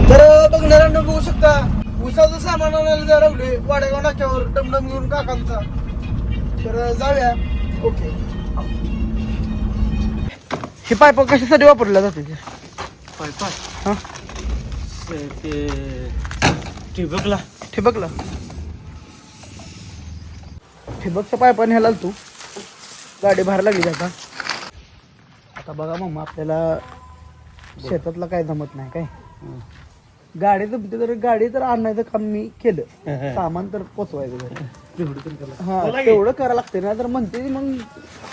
तर बघणाऱ्यांना बघू शकता उसाचं सामान आणायला जरा राहिलोय वाडेगाव नाक्यावर डमडम घेऊन काकांचा. तर जाऊया. ओके. ही पाईप कशासाठी वापरल्या जाते? पाईप हा ते ठिबकला ठिबकच्या पाईपाने ह्याला तू गाडी बाहेर लागली आता बघा मम्मा आपल्याला शेतातला काय जमत नाही काय. गाडी तर गाडी तर आणायचं काम मी केलं, सामान तर पोचवायचं. हा तेवढं करायला लागते ना. तर म्हणते मग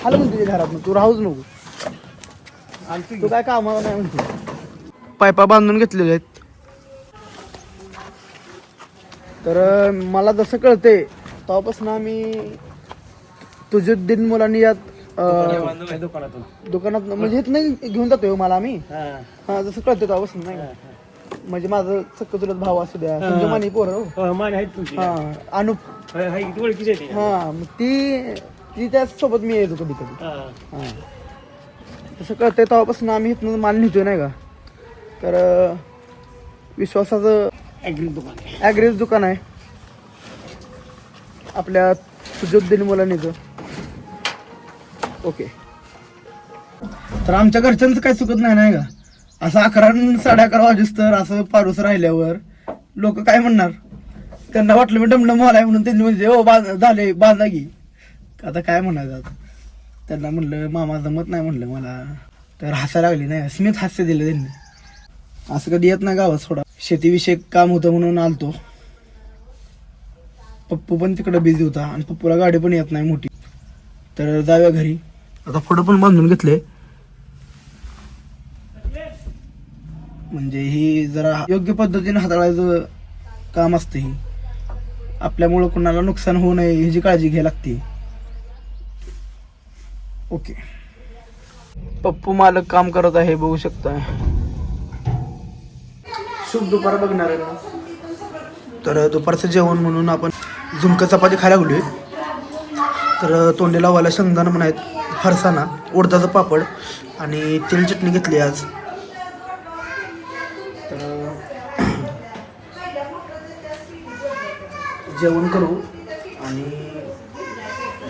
हाल म्हणते घरात तू राहूच नको, तू काय कामाला नाही म्हणते. पायपा बांधून घेतलेले आहेत. तर मला जसं कळते तेव्हापासून आम्ही तुझुद्दीन मुलांनी यात दुकानात म्हणजे इथं नाही घेऊन जातोय मला आम्ही. हा जसं कळतं तेव्हापासून नाही म्हणजे माझं सक्क चुलत भाव असू द्या तुमच्या मानी पोरं अनुप हा मग ती त्यासोबत मी येतो कधी कधी. हा तसं कळतंय तेव्हापासून आम्ही इथनं माल नेतोय नाही का. तर विश्वासाचं ॲग्रीज दुकान आहे आपल्या तुझुद्दीन मुलांनीचं. ओके. तर आमच्या घरच्यांचं काही चुकत नाही का. असं 11-11:30 वाजेस तर असं पारूस राहिल्यावर लोक काय म्हणणार. त्यांना वाटलं मी डमडम आहे म्हणून त्यांनी म्हणजे हो झाले बांधा की. आता काय म्हणायचं त्यांना म्हणलं मामा जमत नाही म्हणलं मला. तर हसायला लागली नाही स्मित हास्य दिलं त्यांनी. असं कधी येत नाही गावात थोडा शेतीविषयक काम होतं म्हणून आलतो. पप्पू पण तिकडं बिझी होता आणि पप्पूला गाडी पण येत नाही मोठी. तर जाऊया घरी. आता फोटो पण बांधून घेतले म्हणजे ही जरा योग्य पद्धतीने हाताळायचं काम असतं. ही आपल्यामुळं कुणाला नुकसान होऊ नये ह्याची काळजी घ्यायला लागते. ओके. पप्पू मालक काम करत आहे बघू शकता. शुभ दुपार बघणार आहे. तर दुपारचं जेवण म्हणून आपण झुणका चपाती खायला गेलोय. तर तोंडी लावायला शेंगदाणा पण आहेत, फरसाणा, उडदाचं पापड आणि तेल चटणी घेतली आज. तर जेवण करू आणि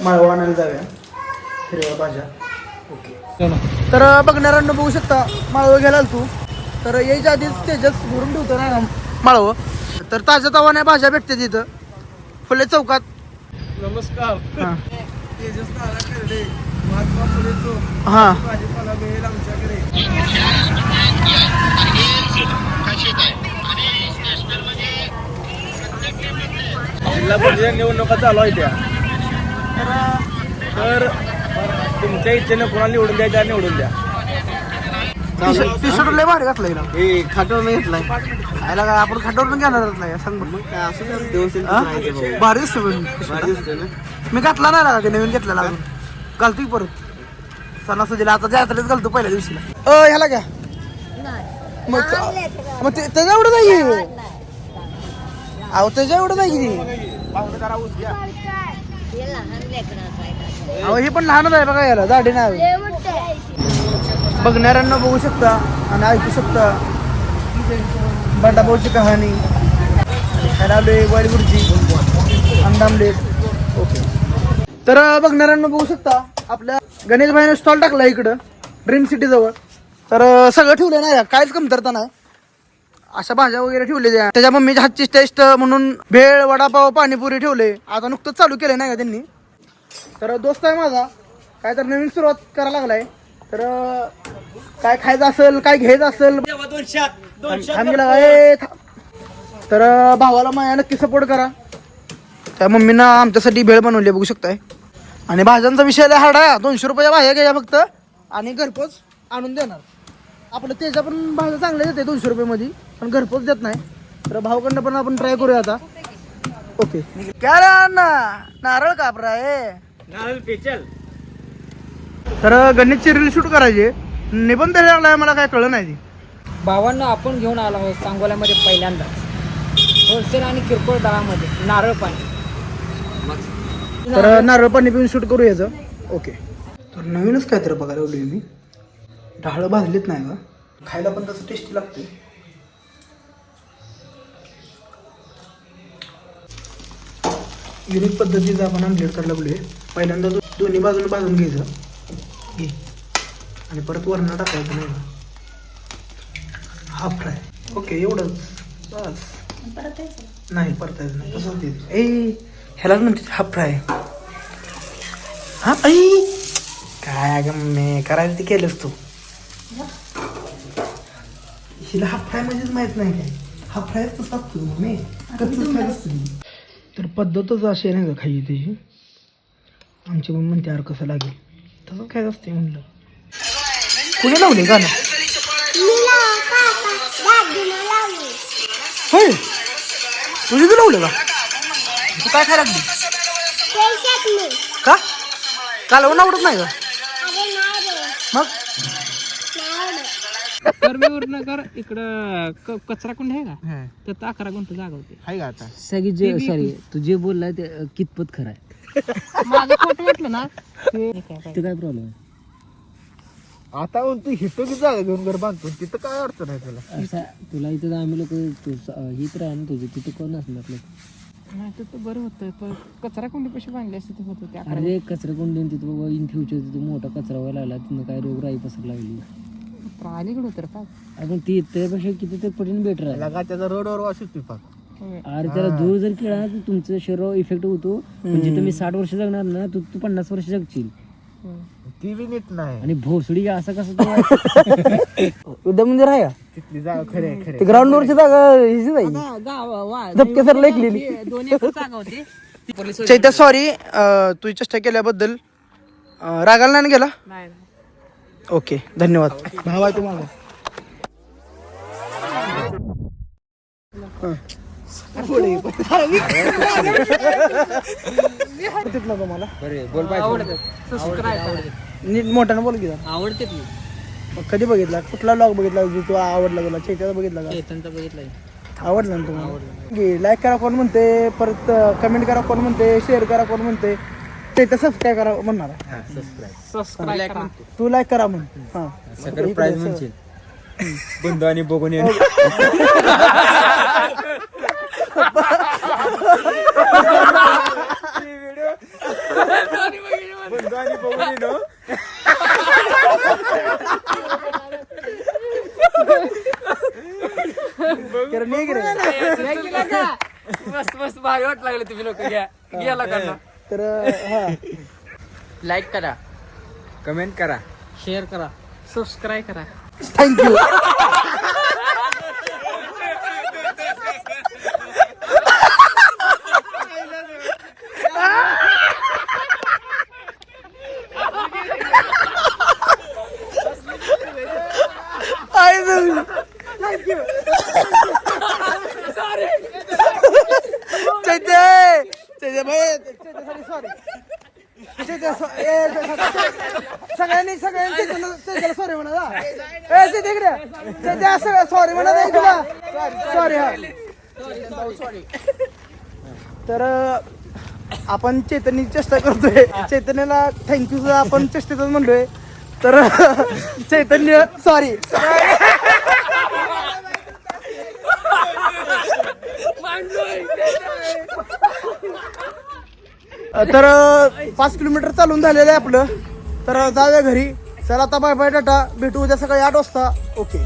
माळवा आणायला जाऊया हिरव्या भाज्या. ओके. तर बघणाऱ्यांना बघू शकता माळवं घ्यायला तू. तर यायच्या आधीच तेजस भरून ठेवतो ना माळवं. तर ताज्या तवाने भाज्या भेटते तिथं फुले चौकात. नमस्कार. हां तेजस नाला करडे महात्मा फुले चौक हां भाजीपाला मिळेल आमच्याकडे. जिल्हा परिषद निवडणुका चालू आहे त्या. तर तुमच्या इच्छेने कोणाला निवडून द्यायच्या निवडून द्या. टी शर्ट लय भारी घातलाय ना. हे खाटवर नाही घेतलाय खायला काय आपण खाटावर पण घेणार नाही सांग बरं. काय असं भारी दिसतो ना. मी घातला नाही लागा ते नवीन घेतलेला अजून घालतो की परत सणासुदीला. आता जात्रेत घालतो पहिल्या दिवशीला. ह्याला घ्या मग त्याच्या एवढं नाही. अहो त्याच्या एवढं नाही की. अहो हे पण लहानच आहे बघा. याला दाढी नाही. बघणाऱ्यांना बघू शकता आणि ऐकू शकता बंडाभाऊची कहाणी. खायला आलोय बॉईल गुरुजी अंडा आमलेट. ओके. तर बघणाऱ्यांना बघू शकता आपल्या गणेश भाईने स्टॉल टाकला इकडं ड्रीम सिटी जवळ. तर सगळं ठेवलं नाही काहीच कमतरता नाही. अशा भाज्या वगैरे ठेवलेल्या. त्याच्या मम्मीच्या हातची टेस्ट म्हणून भेळ वडापाव पाणीपुरी ठेवले. आता नुकतंच चालू केलं नाही का त्यांनी. तर दोस्त आहे माझा काय तर नवीन सुरुवात करायला लागलाय. तर काय खायचं असेल काय घ्यायचं असेल तर भावाला माझ्या नक्की सपोर्ट करा. त्या मम्मीनं आमच्यासाठी भेळ बनवली बघू शकताय. आणि भाज्यांचा विषय लय हार्ड आहे. 200 रुपये भाज्या घ्यायच्या फक्त आणि घरपोच आणून देणार. आपलं त्याच्या पण भाज्या चांगल्या देते 200 रुपये पण घरपोच देत नाही. तर भावाकडनं पण आपण ट्राय करूया आता. ओके. काय रे अण्णा नारळ कापरा आहे नारळ पेचल. तर गणेशची रील शूट करायची निबंध लागलाय मला काय कळलं नाही. भावांना आपण घेऊन आलो आहोत सांगोल्यामध्ये पहिल्यांदाच होलसेल आणि किरकोळ दरामध्ये नारळ पाणी. तर नारळ पाणी पिऊन शूट करू याचं. ओके. तर नवीनच काहीतरी बघायला लागलोय मी. डाळ भाजलीत नाही का, खायला पण तसं टेस्टी लागते. युनिक पद्धतीचं आपण आमलेट करायला लागलोय. पहिल्यांदा दोन्ही बाजूने भाजून घ्यायचं घे आणि परत वरण टाकायचं नाही का. Half fry. ओके एवढंच बस. नाही परतायचं नाही कसं होते ह्यालाच म्हणते हाफ फ्राय. हा आई काय अगं मी करायला ते केलंच तू. हिला हाफ फ्राय म्हणजेच माहित नाही काय. हाफ फ्राय तसं असतो मी कच्चंच फ्राय असतो. तर पद्धतच अशी आहे ना का खाई त्याची. आमची पण म्हणते यार कसं लागेल तसं काय असते म्हणलं. कुणी लावले गाणं. होय तुझी बी लावलं का. तू काय खायला लागली का. कालवण आवडत नाही का मग. नगर इकडं कचरा कुंड आहे का, तर 11 गुंठ जागा होती. आहे का आता सगळी जे सॉरी तू जे बोललाय ते कितपत खरं आहे. माझं खोटं वाटलं ना ते काय प्रॉब्लेम आहे. आता तू हितो की जागा घेऊन घर बांधतो तिथं काय अडचण आहे तुला. असं तुला इथं आम्ही लोक हित राहा ना तुझे तिथं कोण असणार लोक. नाही तर बरं होतं पण कचरा कुंडी कशी बांधली असते होतं त्या. अरे कचरा कुंडी तिथं बाबा इन फ्युचर तिथं मोठा कचरा व्हायला लागला तिथं काय रोगराई पसर लागली. अलीकडे होतं का अजून ती त्यापेक्षा किती तर पटीने बेटर आहे. लगा त्याचा रोडवर वास येतोय पाक. अरे त्याला दूर जर केला तर तुमचं शरीरावर इफेक्ट होतो. म्हणजे तुम्ही 60 वर्ष जगणार ना तू 50 वर्ष जगशील. ती बी नीट नाही आणि भोसडी असं कसं उद्या मंदिर आहे का तिथली जागा खरे आहे खरे. ते ग्राउंडवरची जागा हीच नाही धपके सर लेखलेली. चैत्या सॉरी तू चेष्टा केल्याबद्दल. रागाला नाही गेला. ओके धन्यवाद. भाव आहे तुम्हाला. तुम्हाला नीट मोठ्यानं बोल की. आवडते कधी बघितला कुठला ब्लॉग बघितला जो तू आवडला तुला. चैत्याचा बघितला का. चेतनचा बघितलाय. आवडला ना तुम्हाला. लाईक करा कोण म्हणते, परत कमेंट करा कोण म्हणते, शेअर करा कोण म्हणते, ते तर सबस्क्राईब करा म्हणणार आहे. सबस्क्राईब तू लाईक करा म्हण. हा सरप्राईज म्हणजे बंधू आणि बघून मस्त मस्त भारी वाट लागले तुम्ही लोक घ्या तर हा लाईक करा, कमेंट करा, शेअर करा, सबस्क्राईब करा. थँक्यू. सगळ्यांनी सॉरी म्हणा. सॉरी म्हणा सॉरी. हा तर आपण चैतन्य चेष्टा करतोय. चैतन्याला थँक्यू आपण चेष्टेतच म्हणलोय. तर चैतन्य सॉरी. तर 5 किलोमीटर चालून झालेलं आहे आपलं. तर जाऊया घरी. चला आता बाय बाय टाटा. भेटू उद्या सकाळी 8 वाजता. ओके.